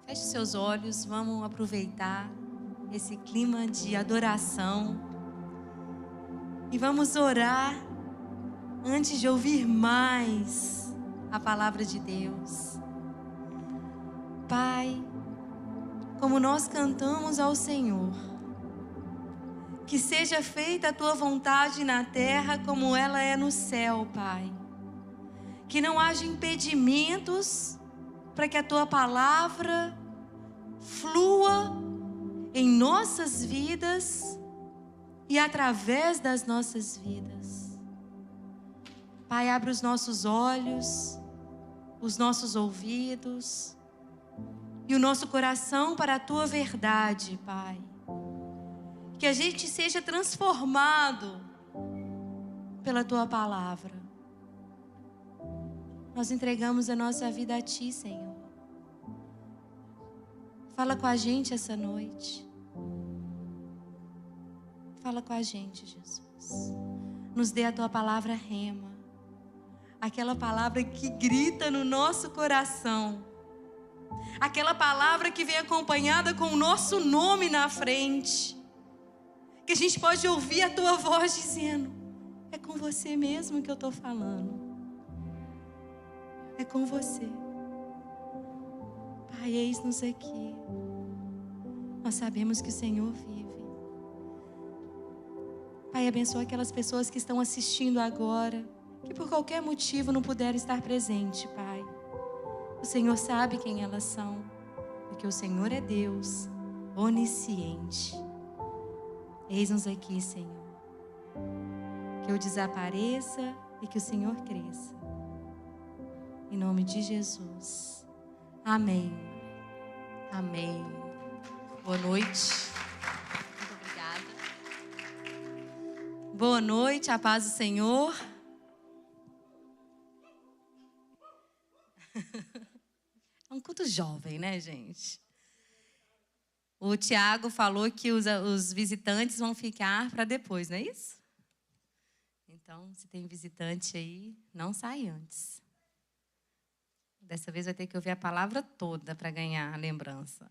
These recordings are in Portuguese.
Feche seus olhos, vamos aproveitar esse clima de adoração e vamos orar antes de ouvir mais a palavra de Deus. Pai, como nós cantamos ao Senhor, que seja feita a Tua vontade na terra como ela é no céu, Pai. Que não haja impedimentos para que a Tua palavra flua em nossas vidas e através das nossas vidas. Pai, abre os nossos olhos, os nossos ouvidos e o nosso coração para a Tua verdade, Pai. Que a gente seja transformado pela Tua palavra. Nós entregamos a nossa vida a Ti, Senhor. Fala com a gente essa noite. Fala com a gente, Jesus. Nos dê a Tua palavra rema. Aquela palavra que grita no nosso coração. Aquela palavra que vem acompanhada com o nosso nome na frente. Que a gente pode ouvir a Tua voz dizendo: é com você mesmo que eu estou falando. É com você. Pai, eis-nos aqui. Nós sabemos que o Senhor vive. Pai, abençoa aquelas pessoas que estão assistindo agora, que por qualquer motivo não puderam estar presente, Pai. O Senhor sabe quem elas são, porque o Senhor é Deus, onisciente. Eis-nos aqui, Senhor. Que eu desapareça e que o Senhor cresça. Em nome de Jesus. Amém. Amém. Boa noite. Muito obrigada. Boa noite, a paz do Senhor. É um culto jovem, né, gente? O Tiago falou que os visitantes vão ficar para depois, não é isso? Então, se tem visitante aí, não sai antes. Dessa vez vai ter que ouvir a palavra toda para ganhar a lembrança.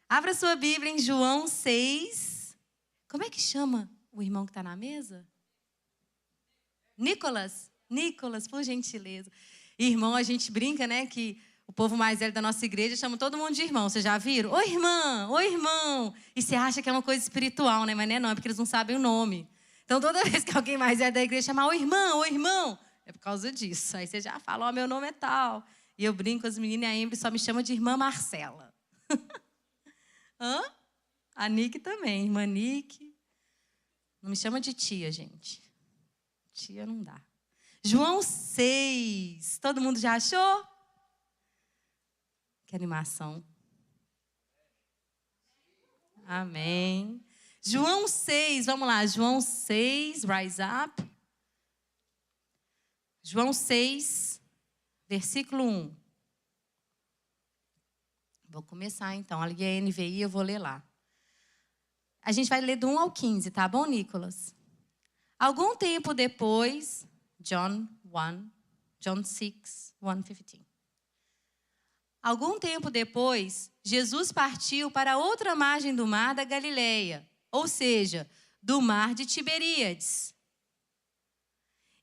Abra sua Bíblia em João 6. Como é que chama o irmão que está na mesa? Nicolas. Nicolas, por gentileza. Irmão, a gente brinca, né, que o povo mais velho da nossa igreja chama todo mundo de irmão. Vocês já viram? Oi, irmã! Oi, irmão! E você acha que é uma coisa espiritual, né? Mas não é porque eles não sabem o nome. Então, toda vez que alguém mais velho da igreja chama oi, irmão, é por causa disso. Aí você já fala, meu nome é tal. E eu brinco com as meninas e a Emily só me chama de irmã Marcela. Hã? A Nick também, irmã Nick. Não me chama de tia, gente. Tia não dá. João 6. Todo mundo já achou? Que animação. Amém. João 6, vamos lá. João 6, rise up. João 6, versículo 1. Vou começar então. A NVI eu vou ler lá. A gente vai ler do 1 ao 15, tá bom, Nicolas? Algum tempo depois, John 6, 1:15. Algum tempo depois, Jesus partiu para outra margem do mar da Galileia, ou seja, do mar de Tiberíades.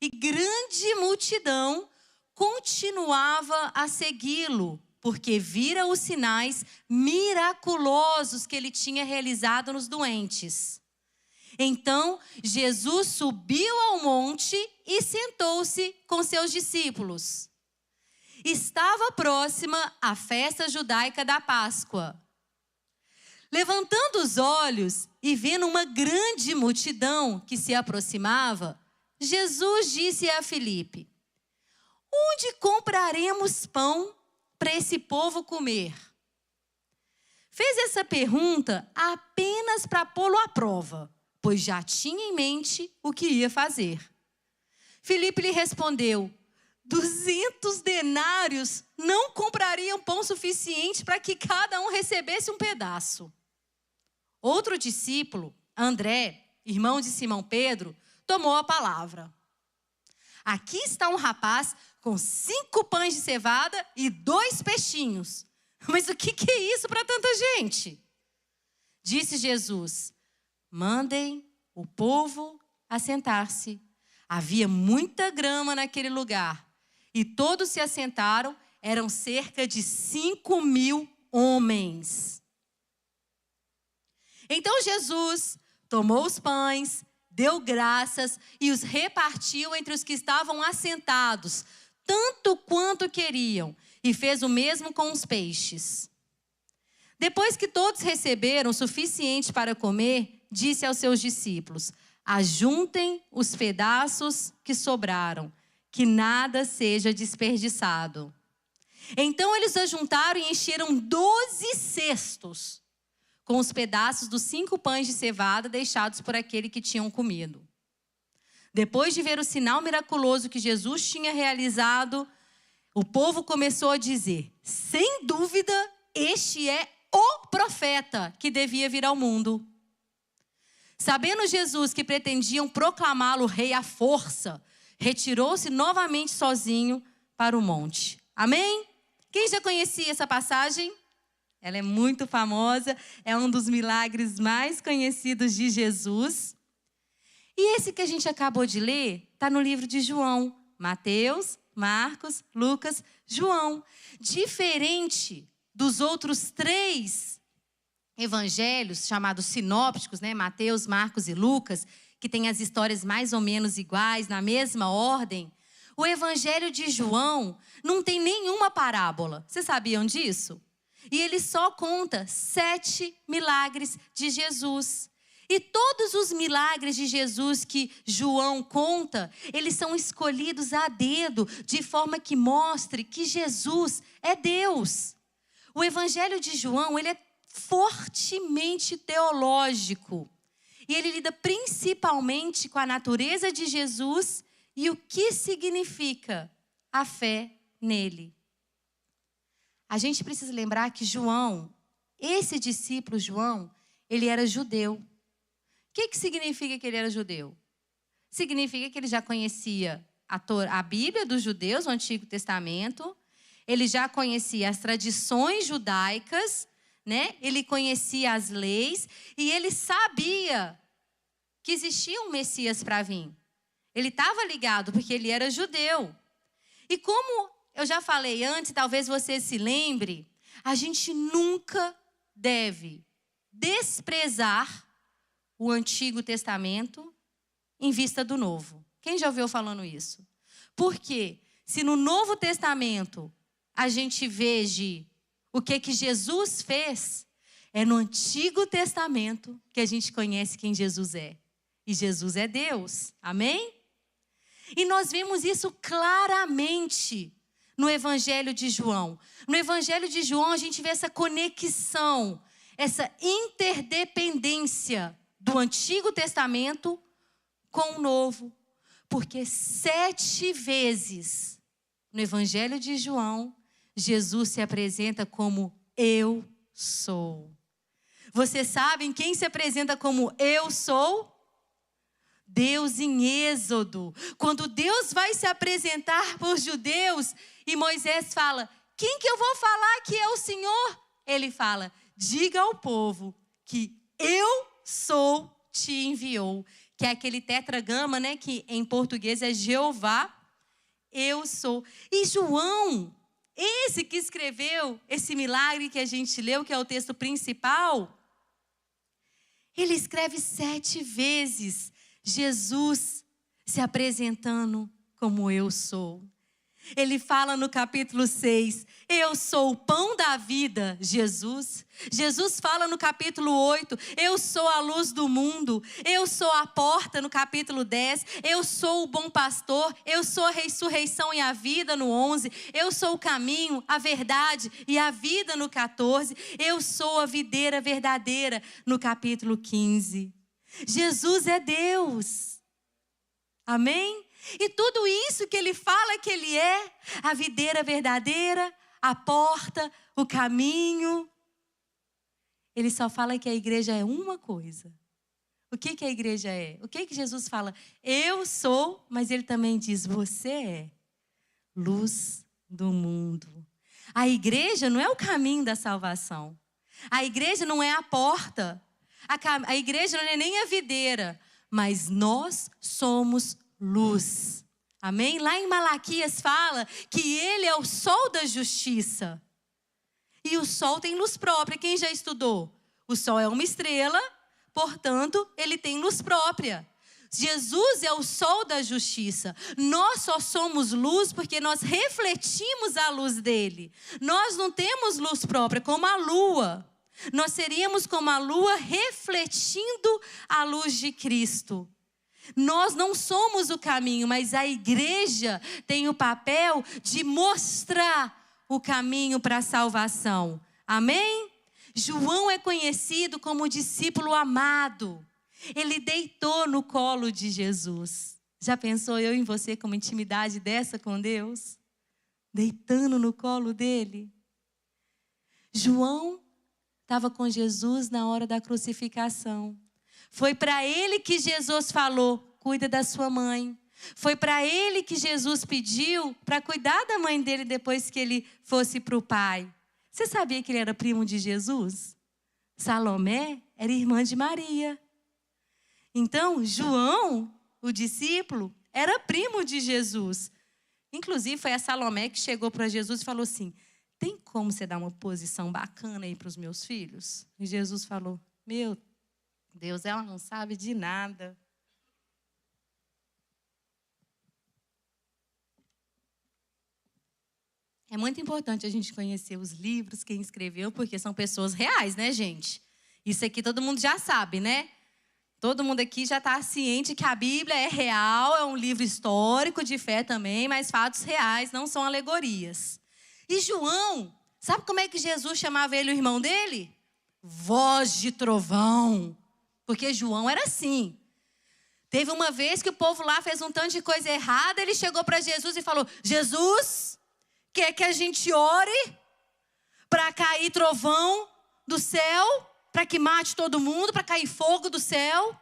E grande multidão continuava a segui-lo, porque vira os sinais miraculosos que ele tinha realizado nos doentes. Então, Jesus subiu ao monte e sentou-se com seus discípulos. Estava próxima a festa judaica da Páscoa. Levantando os olhos e vendo uma grande multidão que se aproximava, Jesus disse a Filipe: onde compraremos pão para esse povo comer? Fez essa pergunta apenas para pô-lo à prova, pois já tinha em mente o que ia fazer. Filipe lhe respondeu: 200 denários não comprariam pão suficiente para que cada um recebesse um pedaço. Outro discípulo, André, irmão de Simão Pedro, tomou a palavra. Aqui está um rapaz com 5 pães de cevada e 2 peixinhos. Mas o que é isso para tanta gente? Disse Jesus: mandem o povo assentar-se. Havia muita grama naquele lugar. E todos se assentaram, eram cerca de 5.000 homens. Então Jesus tomou os pães, deu graças e os repartiu entre os que estavam assentados, tanto quanto queriam, e fez o mesmo com os peixes. Depois que todos receberam o suficiente para comer, disse aos seus discípulos: ajuntem os pedaços que sobraram, que nada seja desperdiçado. Então eles ajuntaram e encheram 12 cestos com os pedaços dos 5 pães de cevada deixados por aquele que tinham comido. Depois de ver o sinal miraculoso que Jesus tinha realizado, o povo começou a dizer: sem dúvida, este é o profeta que devia vir ao mundo. Sabendo Jesus que pretendiam proclamá-lo rei à força, retirou-se novamente sozinho para o monte. Amém? Quem já conhecia essa passagem? Ela é muito famosa, é um dos milagres mais conhecidos de Jesus. E esse que a gente acabou de ler está no livro de João. Mateus, Marcos, Lucas, João. Diferente dos outros 3 evangelhos, chamados sinópticos, né? Mateus, Marcos e Lucas, que têm as histórias mais ou menos iguais, na mesma ordem, o evangelho de João não tem nenhuma parábola. Vocês sabiam disso? E ele só conta 7 milagres de Jesus. E todos os milagres de Jesus que João conta, eles são escolhidos a dedo, de forma que mostre que Jesus é Deus. O evangelho de João, ele é fortemente teológico. E ele lida principalmente com a natureza de Jesus e o que significa a fé nele. A gente precisa lembrar que João, esse discípulo João, ele era judeu. O que significa que ele era judeu? Significa que ele já conhecia a Bíblia dos judeus, o Antigo Testamento. Ele já conhecia as tradições judaicas, né? Ele conhecia as leis e ele sabia que existia um Messias para vir. Ele estava ligado porque ele era judeu. E como eu já falei antes, talvez você se lembre, a gente nunca deve desprezar o Antigo Testamento em vista do Novo. Quem já ouviu falando isso? Porque se no Novo Testamento a gente veja o que Jesus fez, é no Antigo Testamento que a gente conhece quem Jesus é. E Jesus é Deus. Amém? E nós vemos isso claramente no Evangelho de João. No Evangelho de João a gente vê essa conexão, essa interdependência do Antigo Testamento com o Novo. Porque 7 vezes no Evangelho de João, Jesus se apresenta como eu sou. Vocês sabem quem se apresenta como eu sou? Deus em Êxodo. Quando Deus vai se apresentar para os judeus e Moisés fala: quem que eu vou falar que é o Senhor? Ele fala: diga ao povo que eu sou te enviou. Que é aquele tetragrama, né? Que em português é Jeová, eu sou. E João, esse que escreveu esse milagre que a gente leu, que é o texto principal, ele escreve 7 vezes Jesus se apresentando como eu sou. Ele fala no capítulo 6, eu sou o pão da vida, Jesus. Jesus fala no capítulo 8, eu sou a luz do mundo. Eu sou a porta no capítulo 10. Eu sou o bom pastor. Eu sou a ressurreição e a vida no 11. Eu sou o caminho, a verdade e a vida no 14. Eu sou a videira verdadeira no capítulo 15. Jesus é Deus. Amém? E tudo isso que ele fala que ele é, a videira verdadeira, a porta, o caminho. Ele só fala que a igreja é uma coisa. O que a igreja é? O que Jesus fala? Eu sou, mas ele também diz, você é luz do mundo. A igreja não é o caminho da salvação. A igreja não é a porta. A igreja não é nem a videira. Mas nós somos luz. Amém? Lá em Malaquias fala que ele é o sol da justiça. E o sol tem luz própria. Quem já estudou? O sol é uma estrela, portanto, ele tem luz própria. Jesus é o sol da justiça. Nós só somos luz porque nós refletimos a luz dele. Nós não temos luz própria, como a lua. Nós seríamos como a lua refletindo a luz de Cristo. Nós não somos o caminho, mas a igreja tem o papel de mostrar o caminho para a salvação. Amém? João é conhecido como o discípulo amado. Ele deitou no colo de Jesus. Já pensou eu e você com uma intimidade dessa com Deus? Deitando no colo dele. João estava com Jesus na hora da crucificação. Foi para ele que Jesus falou, cuida da sua mãe. Foi para ele que Jesus pediu para cuidar da mãe dele depois que ele fosse para o Pai. Você sabia que ele era primo de Jesus? Salomé era irmã de Maria. Então, João, o discípulo, era primo de Jesus. Inclusive, foi a Salomé que chegou para Jesus e falou assim, tem como você dar uma posição bacana aí para os meus filhos? E Jesus falou, meu Deus, ela não sabe de nada. É muito importante a gente conhecer os livros, quem escreveu, porque são pessoas reais, né, gente? Isso aqui todo mundo já sabe, né? Todo mundo aqui já está ciente que a Bíblia é real, é um livro histórico de fé também, mas fatos reais, não são alegorias. E João, sabe como é que Jesus chamava ele, o irmão dele? Voz de trovão. Porque João era assim. Teve uma vez que o povo lá fez um tanto de coisa errada, ele chegou para Jesus e falou, Jesus, quer que a gente ore para cair trovão do céu, para que mate todo mundo, para cair fogo do céu?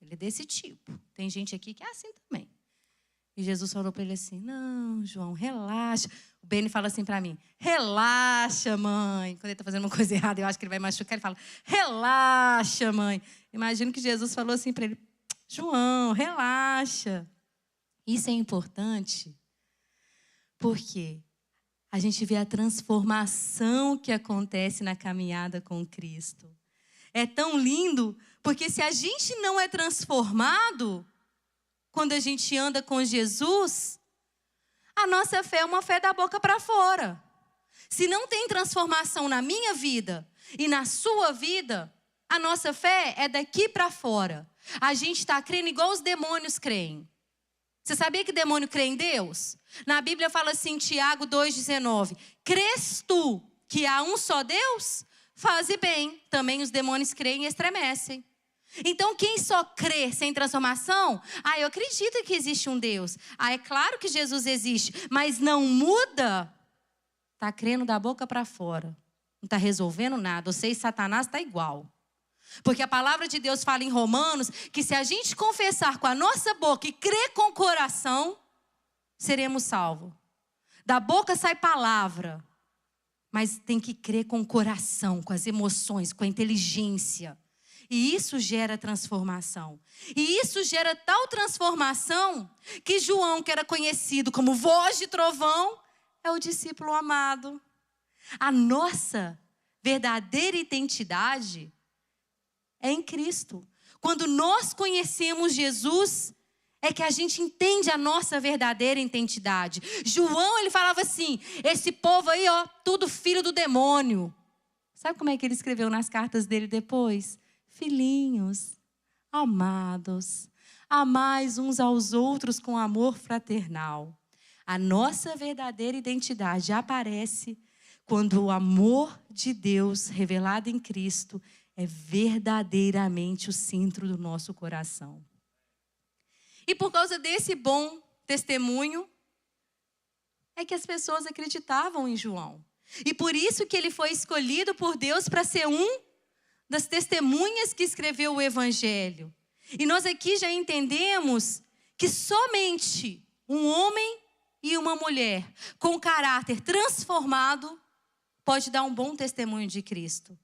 Ele é desse tipo. Tem gente aqui que é assim também. E Jesus falou para ele assim, não, João, relaxa. O Beni fala assim para mim, relaxa, mãe. Quando ele está fazendo uma coisa errada, eu acho que ele vai machucar, ele fala, relaxa, mãe. Imagino que Jesus falou assim para ele, João, relaxa. Isso é importante porque a gente vê a transformação que acontece na caminhada com Cristo. É tão lindo, porque se a gente não é transformado, quando a gente anda com Jesus, a nossa fé é uma fé da boca para fora. Se não tem transformação na minha vida e na sua vida, a nossa fé é daqui para fora. A gente está crendo igual os demônios creem. Você sabia que demônio crê em Deus? Na Bíblia fala assim, Tiago 2,19. Crês tu que há um só Deus? Faze bem. Também os demônios creem e estremecem. Então, quem só crê sem transformação? Eu acredito que existe um Deus. É claro que Jesus existe, mas não muda. Está crendo da boca para fora. Não está resolvendo nada. Você e Satanás está igual. Porque a palavra de Deus fala em Romanos que se a gente confessar com a nossa boca e crer com o coração, seremos salvos. Da boca sai palavra, mas tem que crer com o coração, com as emoções, com a inteligência. E isso gera transformação. E isso gera tal transformação que João, que era conhecido como voz de trovão, é o discípulo amado. A nossa verdadeira identidade é em Cristo. Quando nós conhecemos Jesus, é que a gente entende a nossa verdadeira identidade. João, ele falava assim, esse povo aí, tudo filho do demônio. Sabe como é que ele escreveu nas cartas dele depois? Filhinhos, amados, amais uns aos outros com amor fraternal. A nossa verdadeira identidade aparece quando o amor de Deus revelado em Cristo é verdadeiramente o centro do nosso coração. E por causa desse bom testemunho, é que as pessoas acreditavam em João. E por isso que ele foi escolhido por Deus para ser um das testemunhas que escreveu o Evangelho. E nós aqui já entendemos que somente um homem e uma mulher com caráter transformado pode dar um bom testemunho de Cristo.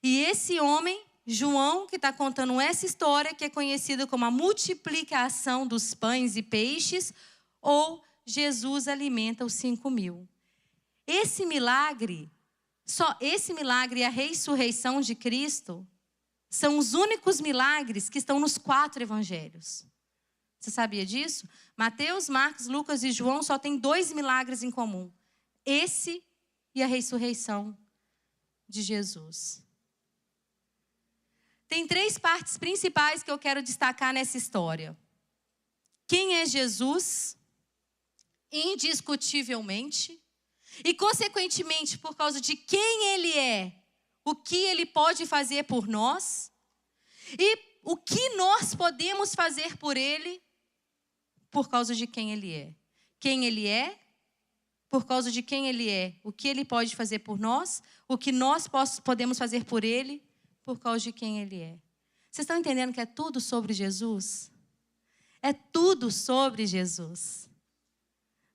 E esse homem, João, que está contando essa história, que é conhecida como a multiplicação dos pães e peixes, ou Jesus alimenta os 5.000. Esse milagre, só esse milagre e a ressurreição de Cristo, são os únicos milagres que estão nos 4 evangelhos. Você sabia disso? Mateus, Marcos, Lucas e João só têm 2 milagres em comum. Esse e a ressurreição de Jesus. Tem 3 partes principais que eu quero destacar nessa história. Quem é Jesus? Indiscutivelmente. E, consequentemente, por causa de quem Ele é, o que Ele pode fazer por nós. E o que nós podemos fazer por Ele, por causa de quem Ele é. Quem Ele é, por causa de quem Ele é. O que Ele pode fazer por nós, o que nós podemos fazer por Ele, por causa de quem Ele é. Vocês estão entendendo que é tudo sobre Jesus? É tudo sobre Jesus.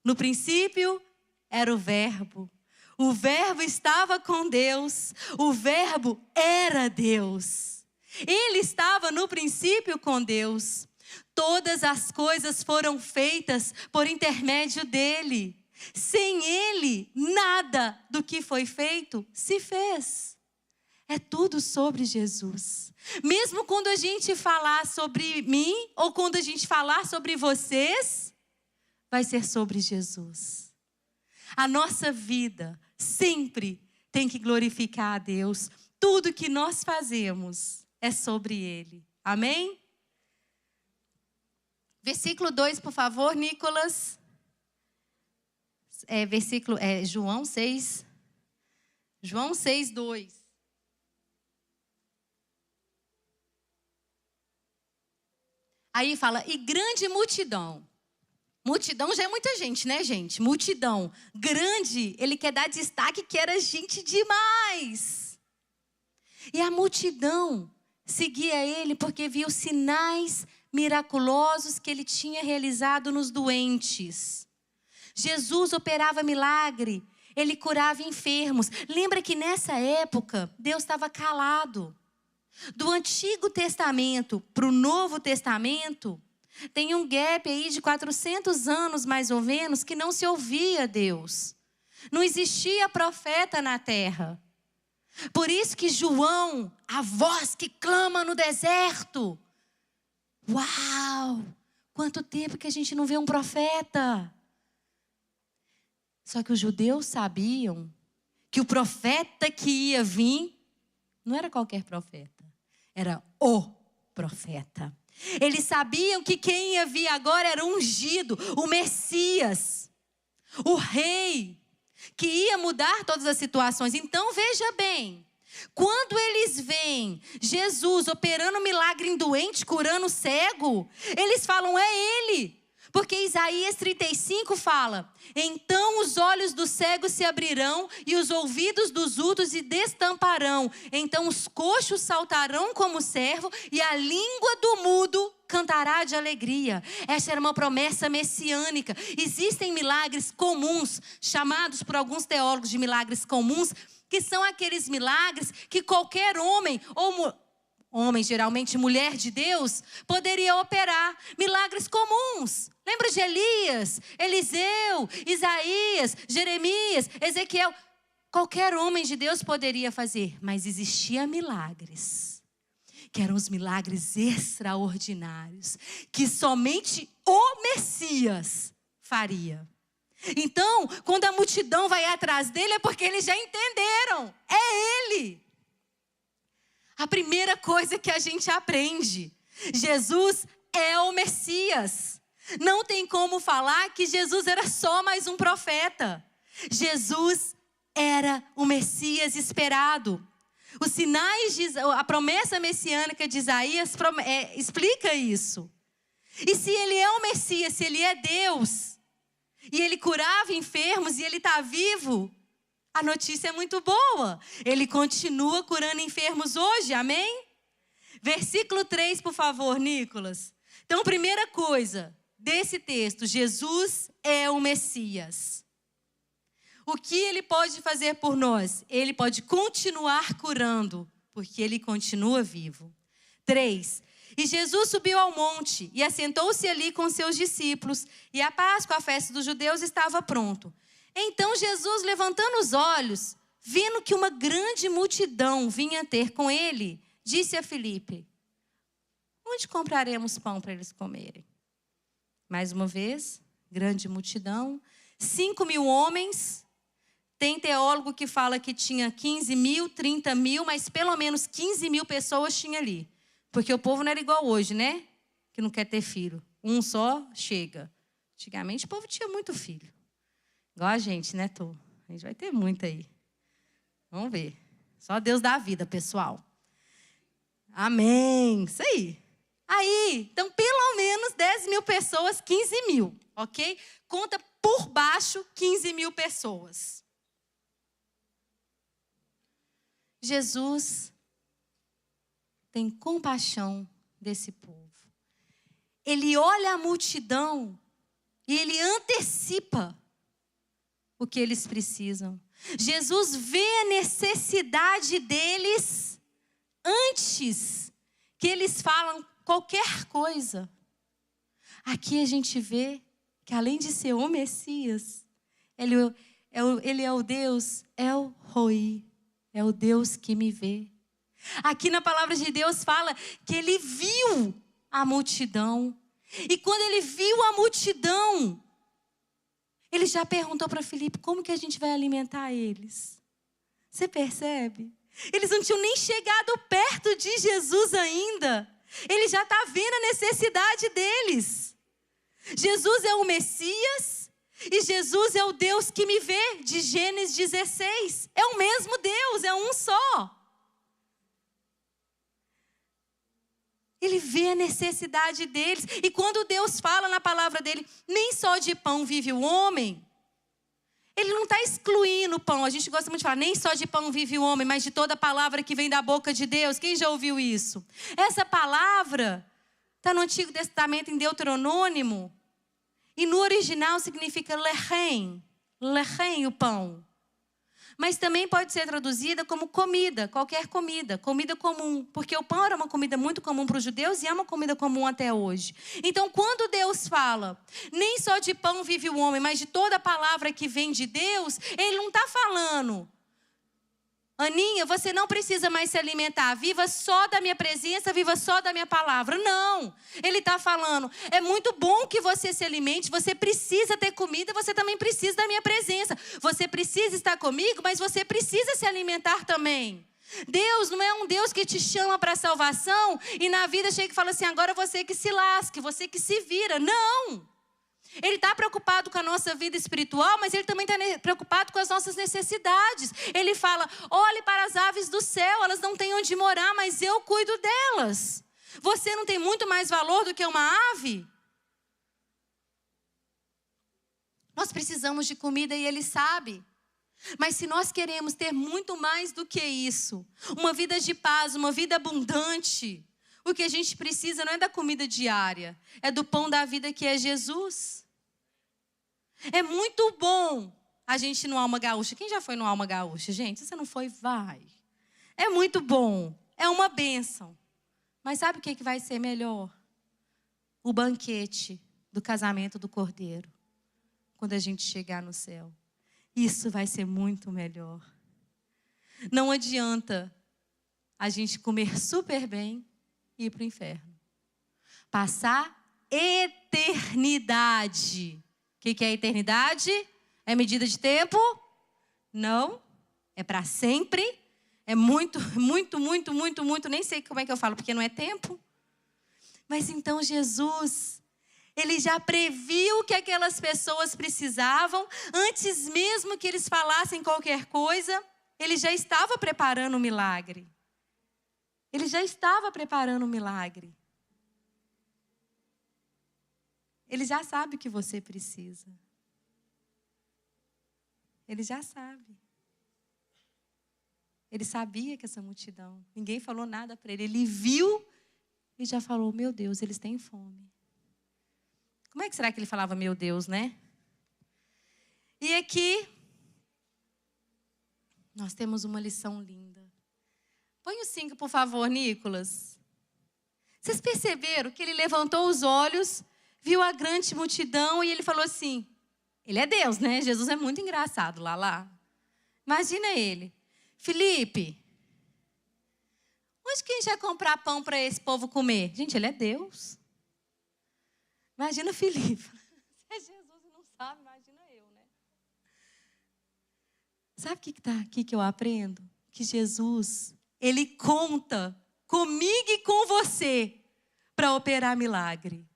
No princípio era o Verbo. O Verbo estava com Deus. O Verbo era Deus. Ele estava no princípio com Deus. Todas as coisas foram feitas por intermédio dele. Sem ele, nada do que foi feito se fez. É tudo sobre Jesus. Mesmo quando a gente falar sobre mim, ou quando a gente falar sobre vocês, vai ser sobre Jesus. A nossa vida sempre tem que glorificar a Deus. Tudo que nós fazemos é sobre Ele. Amém? Versículo 2, por favor, Nicolas. João 6. João 6, 2. Aí fala, e grande multidão. Multidão já é muita gente, né, gente? Multidão. Grande, ele quer dar destaque que era gente demais. E a multidão seguia ele porque viu sinais miraculosos que ele tinha realizado nos doentes. Jesus operava milagre, ele curava enfermos. Lembra que nessa época, Deus estava calado. Do Antigo Testamento para o Novo Testamento, tem um gap aí de 400 anos, mais ou menos, que não se ouvia Deus. Não existia profeta na terra. Por isso que João, a voz que clama no deserto. Uau! Quanto tempo que a gente não vê um profeta. Só que os judeus sabiam que o profeta que ia vir não era qualquer profeta. Era o profeta. Eles sabiam que quem ia vir agora era o ungido, o Messias, o rei, que ia mudar todas as situações. Então veja bem, quando eles veem Jesus operando milagre em doente, curando cego, eles falam, é ele. Porque Isaías 35 fala, então os olhos dos cegos se abrirão e os ouvidos dos surdos se destamparão. Então os coxos saltarão como servo e a língua do mudo cantará de alegria. Essa era uma promessa messiânica. Existem milagres comuns, chamados por alguns teólogos de milagres comuns, que são aqueles milagres que qualquer homem ou homem, geralmente mulher de Deus, poderia operar. Milagres comuns. Lembra de Elias, Eliseu, Isaías, Jeremias, Ezequiel? Qualquer homem de Deus poderia fazer, mas existiam milagres, que eram os milagres extraordinários, que somente o Messias faria. Então, quando a multidão vai atrás dele, é porque eles já entenderam, é ele. A primeira coisa que a gente aprende, Jesus é o Messias. Não tem como falar que Jesus era só mais um profeta. Jesus era o Messias esperado. Os sinais, a promessa messiânica de Isaías explica isso. E se ele é o Messias, se ele é Deus, e ele curava enfermos e ele está vivo, a notícia é muito boa. Ele continua curando enfermos hoje, amém? Versículo 3, por favor, Nicolas. Então, primeira coisa, desse texto, Jesus é o Messias. O que ele pode fazer por nós? Ele pode continuar curando, porque ele continua vivo. 3. E Jesus subiu ao monte e assentou-se ali com seus discípulos. E a Páscoa, a festa dos judeus, estava pronto. Então Jesus, levantando os olhos, vendo que uma grande multidão vinha ter com ele, disse a Filipe: onde compraremos pão para eles comerem? Mais uma vez, grande multidão, 5.000 homens. Tem teólogo que fala que tinha 15.000, 30.000, mas pelo menos 15.000 pessoas tinha ali. Porque o povo não era igual hoje, né? Que não quer ter filho. Um só chega. Antigamente o povo tinha muito filho. Igual a gente, né, Tô? A gente vai ter muito aí. Vamos ver. Só Deus dá a vida, pessoal. Amém. Isso aí. Aí, então, pelo menos 10.000 pessoas, 15.000, ok? Conta por baixo 15.000 pessoas. Jesus tem compaixão desse povo. Ele olha a multidão e ele antecipa o que eles precisam. Jesus vê a necessidade deles antes que eles falam qualquer coisa. Aqui a gente vê que além de ser o Messias, ele é o Deus El Roi, é o Deus que me vê. Aqui na palavra de Deus fala que ele viu a multidão. E quando ele viu a multidão, ele já perguntou para Filipe: como que a gente vai alimentar eles? Você percebe? Eles não tinham nem chegado perto de Jesus ainda. Ele já está vendo a necessidade deles. Jesus é o Messias e Jesus é o Deus que me vê, de Gênesis 16. É o mesmo Deus, é um só. Ele vê a necessidade deles. E quando Deus fala na palavra dele, nem só de pão vive o homem, ele não está excluindo o pão. A gente gosta muito de falar, nem só de pão vive o homem, mas de toda palavra que vem da boca de Deus. Quem já ouviu isso? Essa palavra está no Antigo Testamento, em Deuteronômio, e no original significa lechem, lechem, o pão. Mas também pode ser traduzida como comida, qualquer comida, comida comum. Porque o pão era uma comida muito comum para os judeus e é uma comida comum até hoje. Então, quando Deus fala, nem só de pão vive o homem, mas de toda palavra que vem de Deus, ele não está falando: Aninha, você não precisa mais se alimentar, viva só da minha presença, viva só da minha palavra. Não, ele está falando, é muito bom que você se alimente, você precisa ter comida, você também precisa da minha presença. Você precisa estar comigo, mas você precisa se alimentar também. Deus não é um Deus que te chama para a salvação e na vida chega e fala assim: agora você que se lasque, você que se vira. Não! Ele está preocupado com a nossa vida espiritual, mas ele também está preocupado com as nossas necessidades. Ele fala: olhe para as aves do céu, elas não têm onde morar, mas eu cuido delas. Você não tem muito mais valor do que uma ave? Nós precisamos de comida e ele sabe. Mas se nós queremos ter muito mais do que isso, uma vida de paz, uma vida abundante, o que a gente precisa não é da comida diária, é do pão da vida que é Jesus. É muito bom a gente ir no Alma Gaúcha. Quem já foi no Alma Gaúcha? Gente, se você não foi, vai. É muito bom, é uma bênção. Mas sabe o que vai ser melhor? O banquete do casamento do Cordeiro. Quando a gente chegar no céu. Isso vai ser muito melhor. Não adianta a gente comer super bem e ir para o inferno. Passar eternidade. O que é eternidade? É medida de tempo? Não. É para sempre. É muito, muito, muito, muito, muito. Nem sei como é que eu falo, porque não é tempo. Mas então Jesus, ele já previu o que aquelas pessoas precisavam. Antes mesmo que eles falassem qualquer coisa, ele já estava preparando o milagre. Ele já estava preparando o milagre. Ele já sabe o que você precisa. Ele já sabe. Ele sabia que essa multidão, ninguém falou nada para ele. Ele viu e já falou: meu Deus, eles têm fome. Como é que será que ele falava, meu Deus, né? E aqui, nós temos uma lição linda. Põe o 5, por favor, Nicolas. Vocês perceberam que ele levantou os olhos, viu a grande multidão e ele falou assim, ele é Deus, né? Jesus é muito engraçado, lá. Imagina ele. Felipe, onde que a gente vai comprar pão para esse povo comer? Gente, ele é Deus. Imagina Felipe. Se é Jesus e não sabe, imagina eu, né? Sabe o que está aqui que eu aprendo? Que Jesus, ele conta comigo e com você para operar milagre.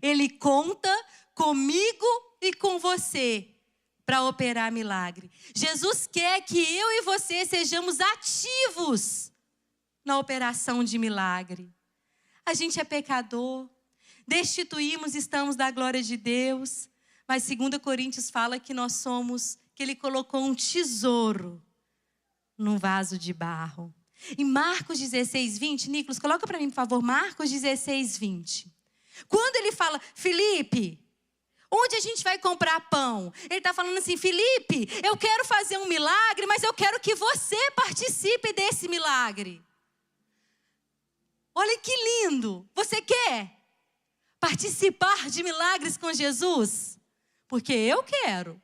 Ele conta comigo e com você para operar milagre. Jesus quer que eu e você sejamos ativos na operação de milagre. A gente é pecador, destituímos, estamos da glória de Deus, mas 2 Coríntios fala que nós somos, que ele colocou um tesouro num vaso de barro. Em Marcos 16, 20, Nicolas, coloca para mim, por favor, Marcos 16, 20. Quando ele fala, Felipe, onde a gente vai comprar pão? Ele está falando assim, Felipe, eu quero fazer um milagre, mas eu quero que você participe desse milagre. Olha que lindo! Você quer participar de milagres com Jesus? Porque eu quero.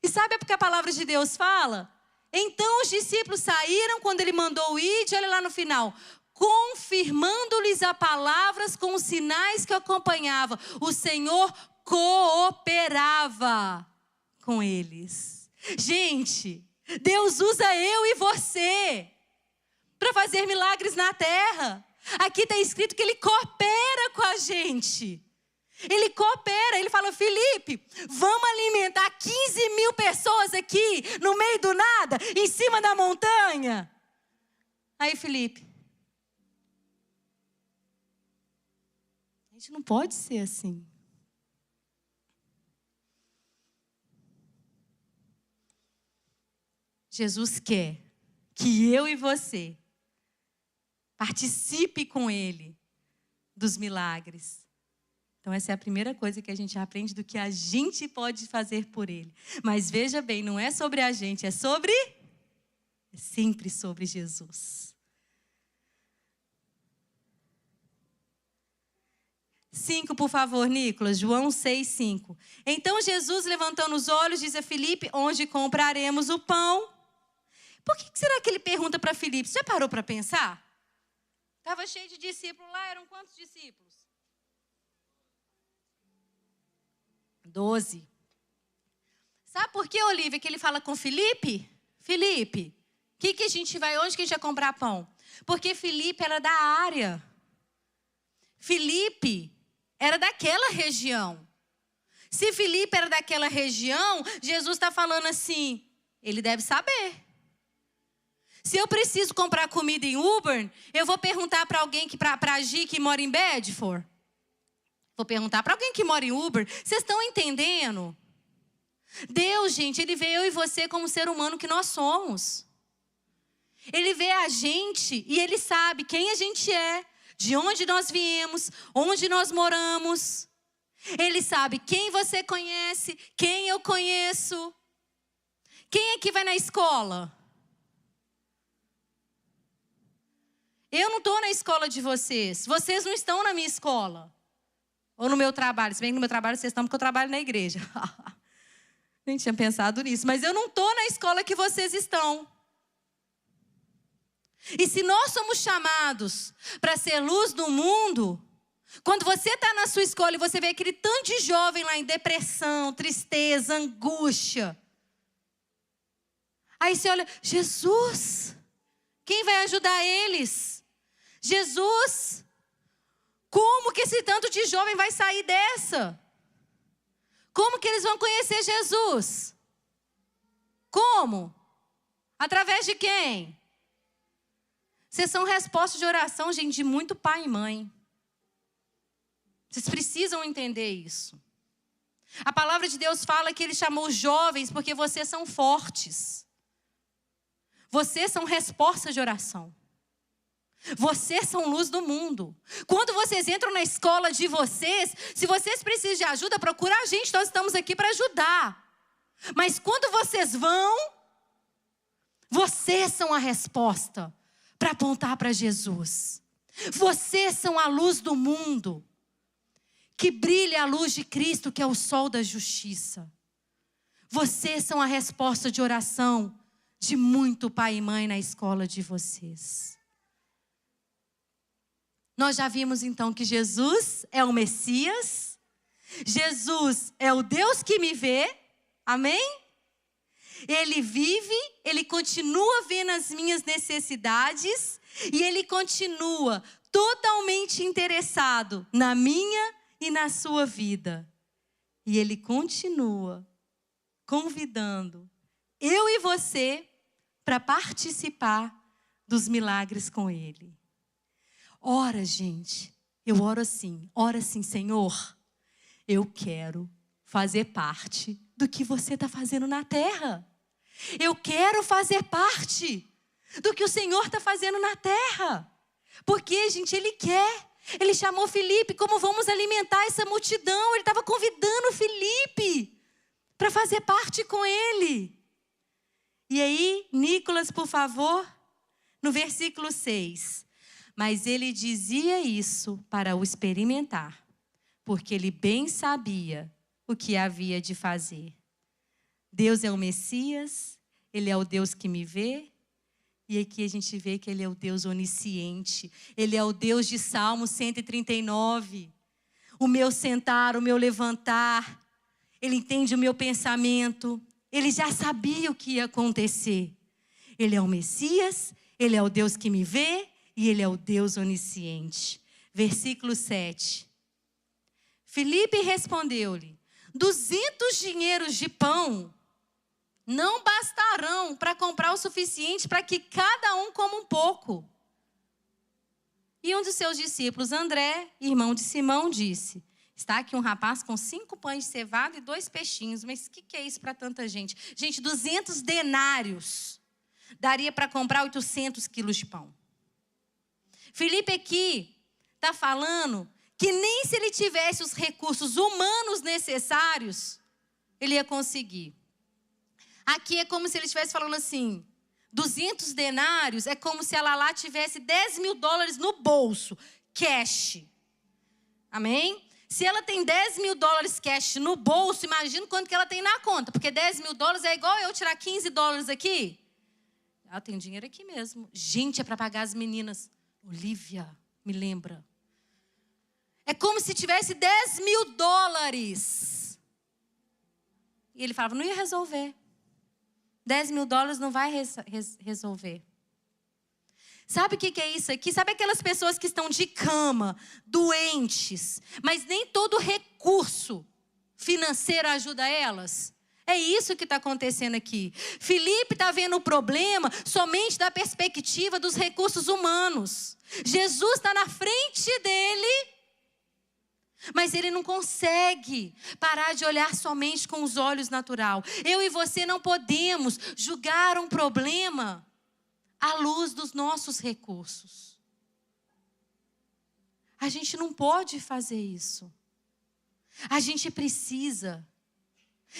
E sabe porque a palavra de Deus fala? Então os discípulos saíram quando ele mandou ir, olha lá no final, confirmando-lhes a palavras com os sinais que o acompanhavam. O Senhor cooperava com eles. Gente, Deus usa eu e você para fazer milagres na terra. Aqui está escrito que ele coopera com a gente. Ele coopera, ele fala, Felipe, vamos alimentar 15.000 pessoas aqui, no meio do nada, em cima da montanha. Aí, Felipe, a gente não pode ser assim. Jesus quer que eu e você participe com ele dos milagres. Então essa é a primeira coisa que a gente aprende do que a gente pode fazer por ele. Mas veja bem, não é sobre a gente, é sempre sobre Jesus. 5, por favor, Nicolas, João 6, 5. Então Jesus, levantando os olhos, diz a Filipe, onde compraremos o pão? Por que será que ele pergunta para Filipe? Você parou para pensar? Estava cheio de discípulos lá, eram quantos discípulos? 12. Sabe por que, Olívia, que ele fala com Filipe? Filipe, que a gente vai, onde que a gente vai comprar pão? Porque Filipe era da área. Filipe era daquela região. Se Filipe era daquela região, Jesus está falando assim, ele deve saber. Se eu preciso comprar comida em Uber, eu vou perguntar para alguém, para a Gi que mora em Bedford. Vou perguntar para alguém que mora em Uber. Vocês estão entendendo? Deus, gente, ele vê eu e você como ser humano que nós somos. Ele vê a gente e ele sabe quem a gente é, de onde nós viemos, onde nós moramos. Ele sabe quem você conhece, quem eu conheço. Quem é que vai na escola? Eu não estou na escola de vocês. Vocês não estão na minha escola. Ou no meu trabalho. Se bem que no meu trabalho vocês estão porque eu trabalho na igreja. Nem tinha pensado nisso. Mas eu não estou na escola que vocês estão. E se nós somos chamados para ser luz do mundo, quando você está na sua escola e você vê aquele tanto de jovem lá em depressão, tristeza, angústia. Aí você olha, Jesus, quem vai ajudar eles? Jesus, como que esse tanto de jovem vai sair dessa? Como que eles vão conhecer Jesus? Como? Através de quem? Vocês são respostas de oração, gente, de muito pai e mãe. Vocês precisam entender isso. A palavra de Deus fala que ele chamou os jovens porque vocês são fortes. Vocês são respostas de oração. Vocês são luz do mundo. Quando vocês entram na escola de vocês, se vocês precisam de ajuda, procura a gente, nós estamos aqui para ajudar. Mas quando vocês vão, vocês são a resposta para apontar para Jesus. Vocês são a luz do mundo. Que brilha a luz de Cristo, que é o sol da justiça. Vocês são a resposta de oração de muito pai e mãe na escola de vocês. Nós já vimos então que Jesus é o Messias. Jesus é o Deus que me vê. Amém? Ele vive, ele continua vendo as minhas necessidades e ele continua totalmente interessado na minha e na sua vida. E ele continua convidando eu e você para participar dos milagres com ele. Ora, gente, eu oro assim, Senhor, eu quero fazer parte do que você está fazendo na terra. Eu quero fazer parte do que o Senhor está fazendo na terra. Porque, gente, Ele quer. Ele chamou Filipe, como vamos alimentar essa multidão? Ele estava convidando Filipe para fazer parte com ele. E aí, Nicolas, por favor, no versículo 6. Mas ele dizia isso para o experimentar, porque ele bem sabia o que havia de fazer. Deus é o Messias, Ele é o Deus que me vê. E aqui a gente vê que Ele é o Deus onisciente. Ele é o Deus de Salmo 139. O meu sentar, o meu levantar. Ele entende o meu pensamento. Ele já sabia o que ia acontecer. Ele é o Messias, Ele é o Deus que me vê e Ele é o Deus onisciente. Versículo 7. Filipe respondeu-lhe: 200 dinheiros de pão não bastarão para comprar o suficiente para que cada um coma um pouco. E um dos seus discípulos, André, irmão de Simão, disse: está aqui um rapaz com 5 pães de cevada e 2 peixinhos. Mas o que é isso para tanta gente? Gente, 200 denários daria para comprar 800 quilos de pão. Filipe aqui está falando que nem se ele tivesse os recursos humanos necessários, ele ia conseguir. Aqui é como se ele estivesse falando assim, 200 denários é como se a Lala tivesse $10.000 no bolso, cash. Amém? Se ela tem $10.000 cash no bolso, imagina quanto que ela tem na conta. Porque $10.000 é igual eu tirar $15 aqui. Ela tem dinheiro aqui mesmo. Gente, é para pagar as meninas. Olivia, me lembra. É como se tivesse $10.000. E ele falava, não ia resolver. $10.000 não vai resolver. Sabe o que é isso aqui? Sabe aquelas pessoas que estão de cama, doentes, mas nem todo recurso financeiro ajuda elas? É isso que está acontecendo aqui. Filipe está vendo o problema somente da perspectiva dos recursos humanos. Jesus está na frente dele, mas ele não consegue parar de olhar somente com os olhos natural. Eu e você não podemos julgar um problema à luz dos nossos recursos. A gente não pode fazer isso. A gente precisa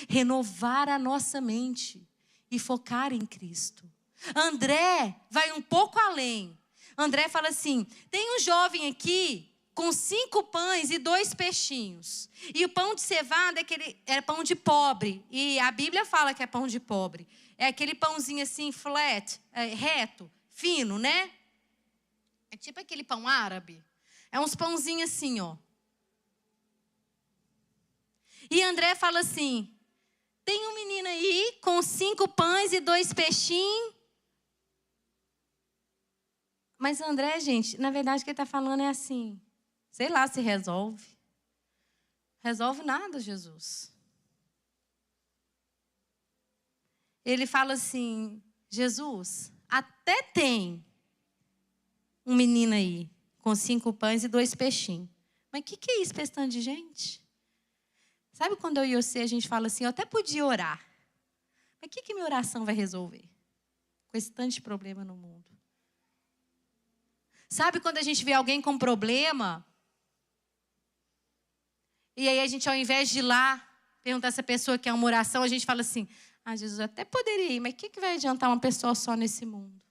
renovar a nossa mente e focar em Cristo. André vai um pouco além. André fala assim, tem um jovem aqui com 5 pães e 2 peixinhos. E o pão de cevada é pão de pobre. E a Bíblia fala que é pão de pobre. É aquele pãozinho assim, flat, reto, fino, né? É tipo aquele pão árabe. É uns pãozinhos assim, ó. E André fala assim, tem um menino aí com 5 pães e 2 peixinhos. Mas André, gente, na verdade o que ele está falando é assim, sei lá se resolve. Resolve nada, Jesus. Ele fala assim, Jesus, até tem um menino aí com 5 pães e 2 peixinhos. Mas o que é isso para esse tanto de gente? Sabe quando eu e você, a gente fala assim, eu até podia orar. Mas o que minha oração vai resolver? Com esse tanto de problema no mundo. Sabe quando a gente vê alguém com problema? E aí a gente, ao invés de ir lá, perguntar se a pessoa quer uma oração, a gente fala assim, Jesus, eu até poderia ir, mas o que vai adiantar uma pessoa só nesse mundo?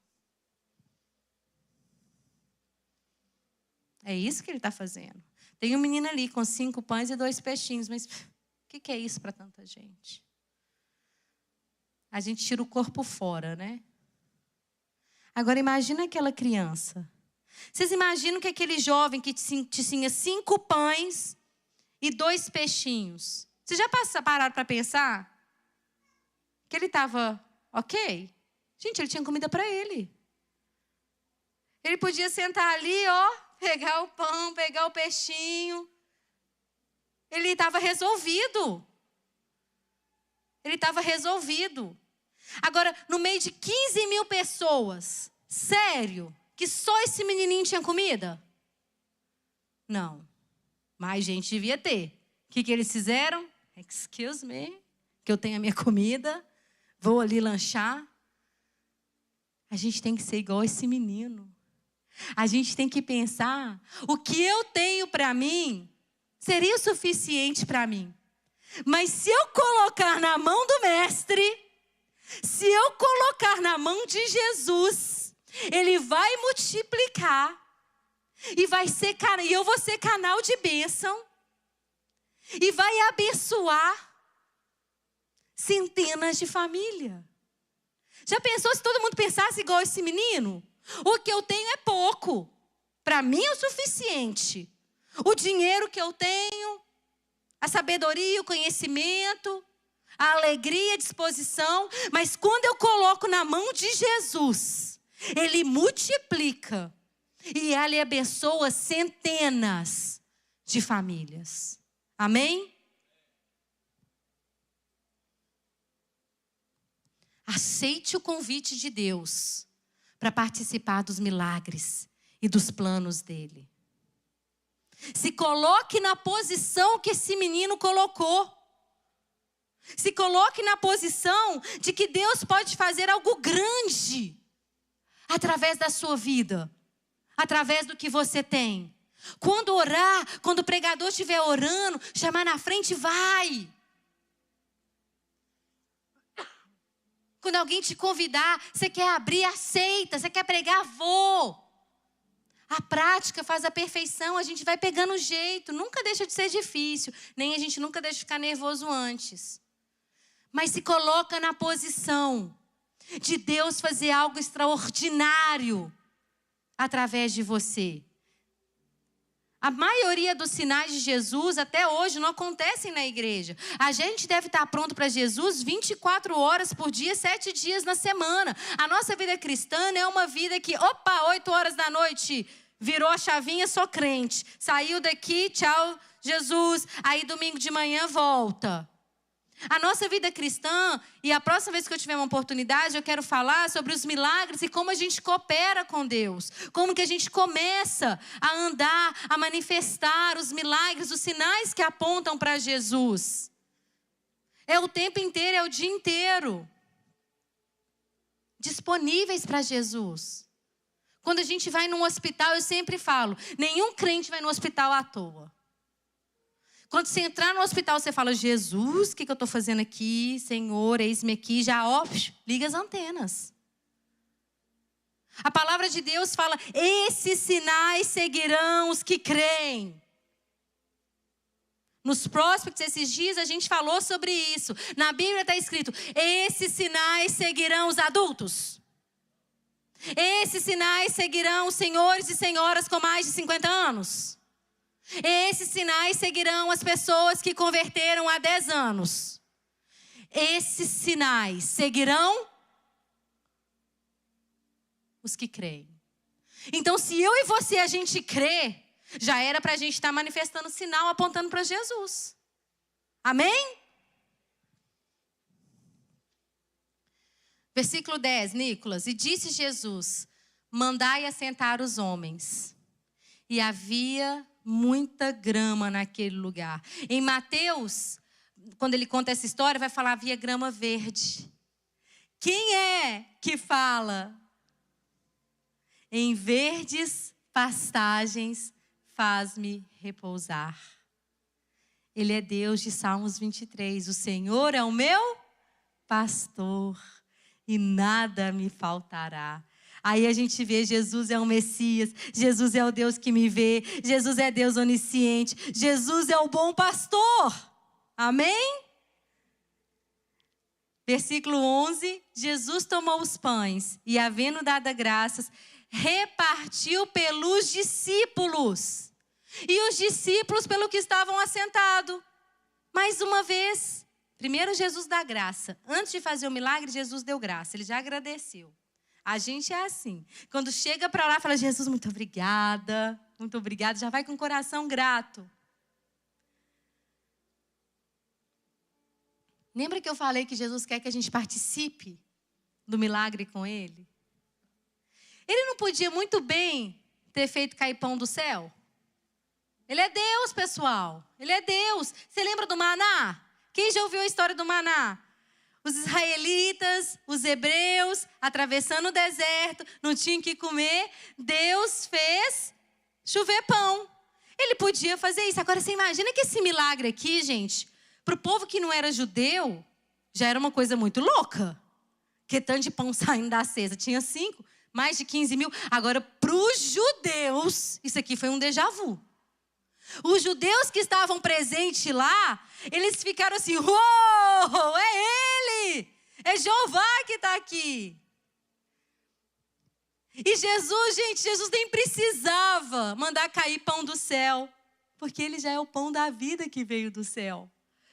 É isso que ele está fazendo. Tem um menino ali com 5 pães e 2 peixinhos, mas o que é isso para tanta gente? A gente tira o corpo fora, né? Agora imagina aquela criança. Vocês imaginam que aquele jovem que tinha 5 pães e 2 peixinhos. Vocês já pararam para pensar? Que ele estava ok? Gente, ele tinha comida para ele. Ele podia sentar ali, ó, pegar o pão, pegar o peixinho. Ele estava resolvido. Ele estava resolvido. Agora, no meio de 15 mil pessoas, sério, que só esse menininho tinha comida? Não. Mais gente devia ter. O que eles fizeram? Excuse me, que eu tenho a minha comida, vou ali lanchar. A gente tem que ser igual esse menino. A gente tem que pensar, o que eu tenho para mim seria o suficiente para mim. Mas se eu colocar na mão do Mestre, se eu colocar na mão de Jesus, Ele vai multiplicar. E eu vou ser canal de bênção. E vai abençoar centenas de famílias. Já pensou se todo mundo pensasse igual esse menino? O que eu tenho é pouco. Para mim é o suficiente. O dinheiro que eu tenho, a sabedoria, o conhecimento, a alegria, a disposição. Mas quando eu coloco na mão de Jesus, Ele multiplica. E Ele abençoa centenas de famílias. Amém? Aceite o convite de Deus para participar dos milagres e dos planos dele. Se coloque na posição que esse menino colocou. Se coloque na posição de que Deus pode fazer algo grande através da sua vida, através do que você tem. Quando orar, quando o pregador estiver orando, chamar na frente, vai. Quando alguém te convidar, você quer abrir, aceita. Você quer pregar, vou. A prática faz a perfeição, a gente vai pegando jeito. Nunca deixa de ser difícil, nem a gente nunca deixa de ficar nervoso antes. Mas se coloca na posição de Deus fazer algo extraordinário através de você. A maioria dos sinais de Jesus até hoje não acontecem na igreja. A gente deve estar pronto para Jesus 24 horas por dia, 7 dias na semana. A nossa vida cristã é uma vida que, 8 horas da noite, virou a chavinha, sou crente. Saiu daqui, tchau, Jesus. Aí domingo de manhã volta. A nossa vida cristã, e a próxima vez que eu tiver uma oportunidade, eu quero falar sobre os milagres e como a gente coopera com Deus. Como que a gente começa a andar, a manifestar os milagres, os sinais que apontam para Jesus. É o tempo inteiro, é o dia inteiro. Disponíveis para Jesus. Quando a gente vai num hospital, eu sempre falo, nenhum crente vai no hospital à toa. Quando você entrar no hospital, você fala, Jesus, o que eu estou fazendo aqui? Senhor, eis-me aqui. Já, liga as antenas. A palavra de Deus fala, esses sinais seguirão os que creem. Nos próximos esses dias, a gente falou sobre isso. Na Bíblia está escrito, esses sinais seguirão os adultos. Esses sinais seguirão os senhores e senhoras com mais de 50 anos. Esses sinais seguirão as pessoas que converteram há 10 anos. Esses sinais seguirão os que creem. Então, se eu e você, a gente crê, já era para a gente estar manifestando sinal, apontando para Jesus. Amém? Versículo 10, Nicolas. E disse Jesus, mandai assentar os homens. E havia muita grama naquele lugar. Em Mateus, quando ele conta essa história, vai falar, havia grama verde. Quem é que fala em verdes pastagens faz-me repousar. Ele é Deus de Salmos 23. O Senhor é o meu pastor e nada me faltará. Aí a gente vê, Jesus é o Messias, Jesus é o Deus que me vê, Jesus é Deus onisciente, Jesus é o bom pastor. Amém? Versículo 11, Jesus tomou os pães e, havendo dado graças, repartiu pelos discípulos. E os discípulos pelo que estavam assentados. Mais uma vez, primeiro Jesus dá graça. Antes de fazer o milagre, Jesus deu graça, ele já agradeceu. A gente é assim. Quando chega para lá, fala, Jesus, muito obrigada, já vai com o coração grato. Lembra que eu falei que Jesus quer que a gente participe do milagre com ele? Ele não podia muito bem ter feito cair pão do céu? Ele é Deus, pessoal. Ele é Deus. Você lembra do maná? Quem já ouviu a história do maná? Os israelitas, os hebreus, atravessando o deserto, não tinham o que comer. Deus fez chover pão. Ele podia fazer isso. Agora, você imagina que esse milagre aqui, gente, para o povo que não era judeu, já era uma coisa muito louca. Que tanto de pão saindo da cesta. Tinha 5, mais de 15 mil. Agora, para os judeus, isso aqui foi um déjà vu. Os judeus que estavam presentes lá, eles ficaram assim, uou, é ele, é Jeová que está aqui. E Jesus, gente, Jesus nem precisava mandar cair pão do céu, porque ele já é o pão da vida que veio do céu.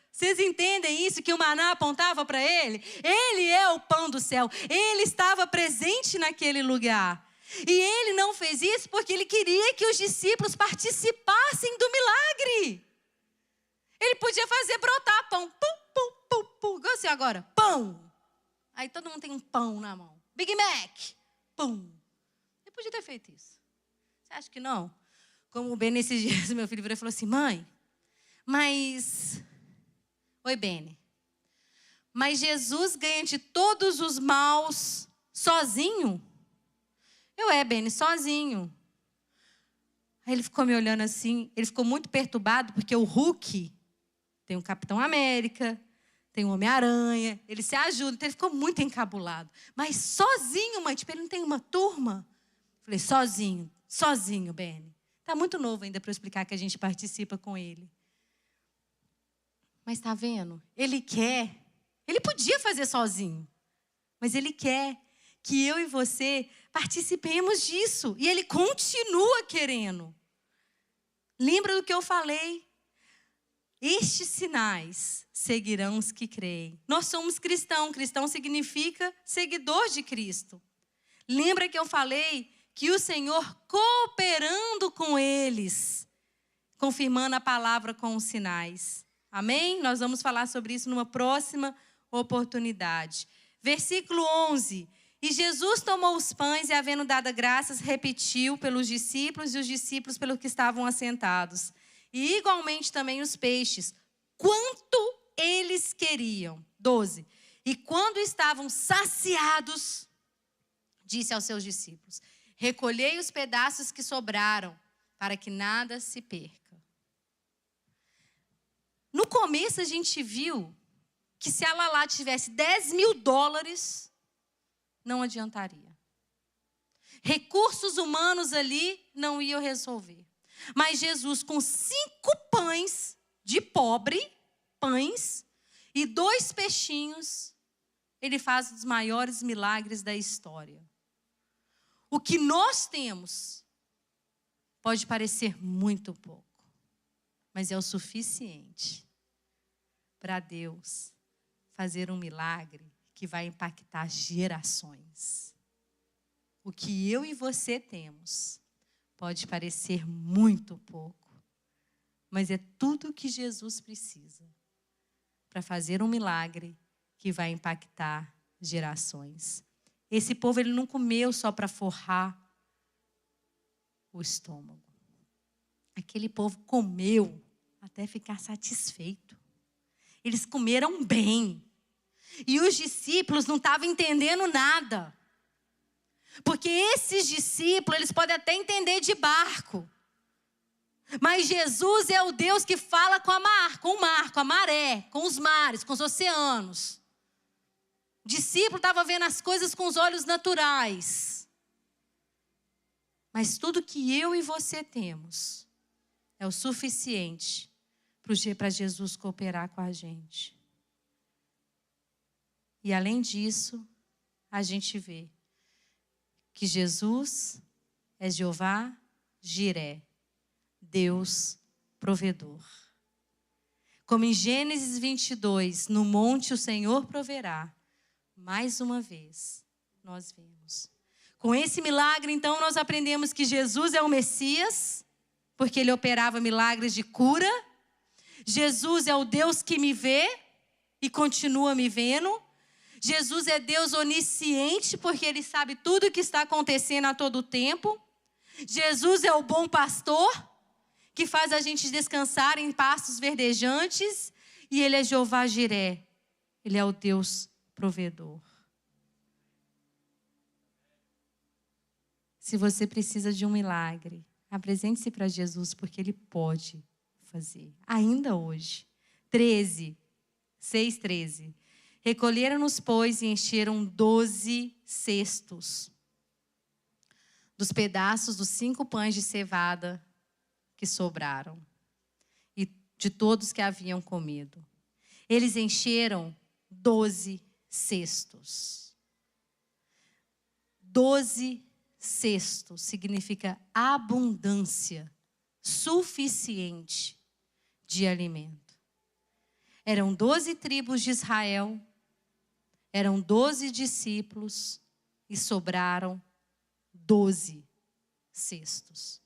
Vocês entendem isso, que o maná apontava para ele? Ele é o pão do céu, ele estava presente naquele lugar. E ele não fez isso porque ele queria que os discípulos participassem do milagre. Ele podia fazer brotar pão. Pum, pum, pum, pum. Igual assim agora. Pão. Aí todo mundo tem um pão na mão. Big Mac. Pum. Ele podia ter feito isso. Você acha que não? Como o Ben, nesses dias, meu filho virou e falou assim, mãe, mas... Oi, Ben. Mas Jesus ganha de todos os maus sozinho? Ben, sozinho. Aí ele ficou me olhando assim, ele ficou muito perturbado, porque o Hulk tem o Capitão América, tem o Homem-Aranha, eles se ajudam, então ele ficou muito encabulado. Mas sozinho, mãe, tipo, ele não tem uma turma? Falei, sozinho, Ben. Está muito novo ainda para eu explicar que a gente participa com ele. Mas está vendo? Ele podia fazer sozinho, mas ele quer que eu e você participemos disso. E ele continua querendo. Lembra do que eu falei? Estes sinais seguirão os que creem. Nós somos cristãos. Cristão significa seguidor de Cristo. Lembra que eu falei que o Senhor cooperando com eles, confirmando a palavra com os sinais. Amém? Nós vamos falar sobre isso numa próxima oportunidade. Versículo 11. E Jesus tomou os pães e, havendo dado graças, repetiu pelos discípulos e os discípulos pelos que estavam assentados. E igualmente também os peixes, quanto eles queriam. 12. E quando estavam saciados, disse aos seus discípulos, recolhei os pedaços que sobraram, para que nada se perca. No começo a gente viu que se a Lala tivesse $10.000, não adiantaria. Recursos humanos ali não iam resolver. Mas Jesus, com 5 pães de pobre, pães, e 2 peixinhos, ele faz um dos maiores milagres da história. O que nós temos pode parecer muito pouco, mas é o suficiente para Deus fazer um milagre que vai impactar gerações. O que eu e você temos pode parecer muito pouco, mas é tudo o que Jesus precisa para fazer um milagre que vai impactar gerações. Esse povo ele não comeu só para forrar o estômago. Aquele povo comeu até ficar satisfeito. Eles comeram bem. E os discípulos não estavam entendendo nada. Porque esses discípulos, eles podem até entender de barco. Mas Jesus é o Deus que fala com o mar, com a maré, com os mares, com os oceanos. O discípulo estava vendo as coisas com os olhos naturais. Mas tudo que eu e você temos é o suficiente para Jesus cooperar com a gente. E além disso, a gente vê que Jesus é Jeová Jiré, Deus provedor. Como em Gênesis 22, no monte o Senhor proverá, mais uma vez nós vemos. Com esse milagre, então, nós aprendemos que Jesus é o Messias, porque ele operava milagres de cura. Jesus é o Deus que me vê e continua me vendo. Jesus é Deus onisciente, porque ele sabe tudo o que está acontecendo a todo tempo. Jesus é o bom pastor, que faz a gente descansar em pastos verdejantes. E ele é Jeová Jiré, ele é o Deus provedor. Se você precisa de um milagre, apresente-se para Jesus, porque ele pode fazer, ainda hoje. 6:13. Recolheram-nos, pois, e encheram 12 cestos dos pedaços dos 5 pães de cevada que sobraram, e de todos que haviam comido. Eles encheram 12 cestos. 12 cestos significa abundância suficiente de alimento. Eram 12 tribos de Israel, eram 12 discípulos e sobraram 12 cestos.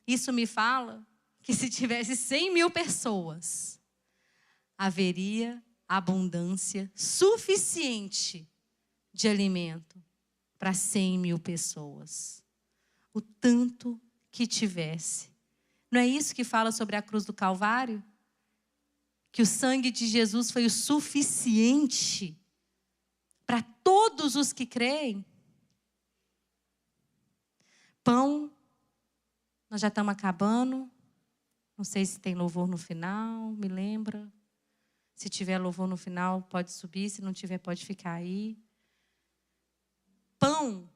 Isso me fala que se tivesse 100.000 pessoas, haveria abundância suficiente de alimento para 100.000 pessoas. O tanto que tivesse. Não é isso que fala sobre a cruz do Calvário? Que o sangue de Jesus foi o suficiente para todos os que creem? Pão, nós já estamos acabando. Não sei se tem louvor no final, me lembra. Se tiver louvor no final, pode subir. Se não tiver, pode ficar aí. Pão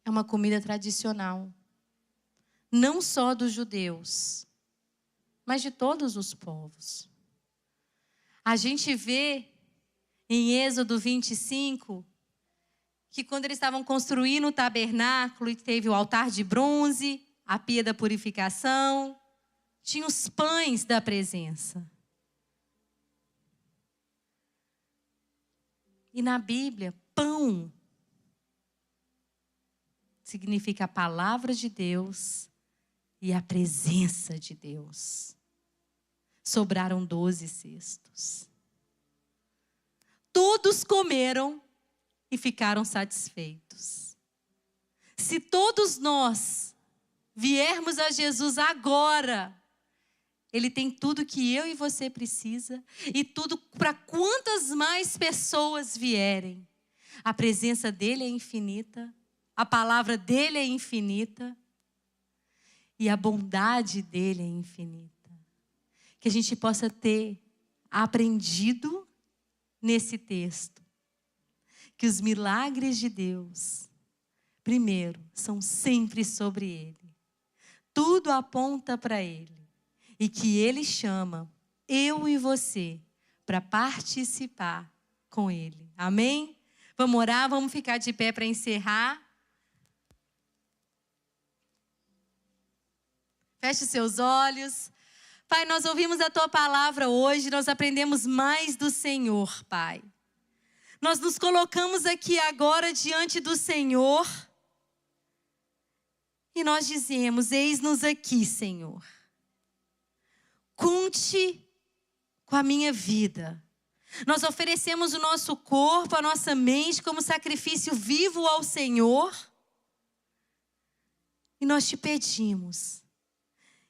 é uma comida tradicional. Não só dos judeus, mas de todos os povos. A gente vê em Êxodo 25, que quando eles estavam construindo o tabernáculo, e teve o altar de bronze, a pia da purificação, tinha os pães da presença. E na Bíblia, pão significa a palavra de Deus e a presença de Deus. Sobraram 12 cestos. Todos comeram e ficaram satisfeitos. Se todos nós viermos a Jesus agora, Ele tem tudo que eu e você precisa e tudo para quantas mais pessoas vierem. A presença dEle é infinita, a palavra dEle é infinita e a bondade dEle é infinita. Que a gente possa ter aprendido nesse texto que os milagres de Deus, primeiro, são sempre sobre Ele. Tudo aponta para Ele. E que Ele chama eu e você para participar com Ele. Amém? Vamos orar, vamos ficar de pé para encerrar. Feche os seus olhos. Pai, nós ouvimos a Tua palavra hoje, nós aprendemos mais do Senhor, Pai. Nós nos colocamos aqui agora diante do Senhor e nós dizemos, eis-nos aqui, Senhor. Conte com a minha vida. Nós oferecemos o nosso corpo, a nossa mente como sacrifício vivo ao Senhor. E nós te pedimos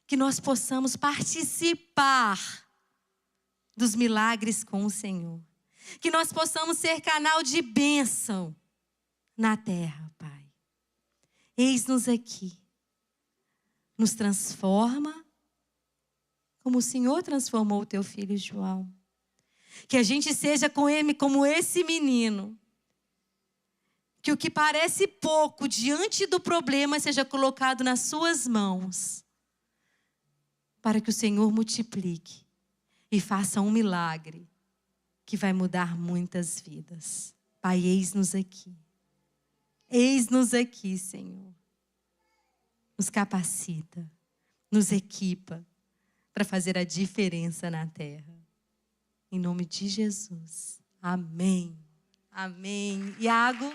que nós possamos participar dos milagres com o Senhor. Que nós possamos ser canal de bênção na terra, Pai. Eis-nos aqui. Nos transforma como o Senhor transformou o teu filho João. Que a gente seja com ele como esse menino. Que o que parece pouco diante do problema seja colocado nas suas mãos. Para que o Senhor multiplique e faça um milagre que vai mudar muitas vidas. Pai, eis-nos aqui. Eis-nos aqui, Senhor. Nos capacita, nos equipa para fazer a diferença na terra. Em nome de Jesus. Amém. Amém. Iago.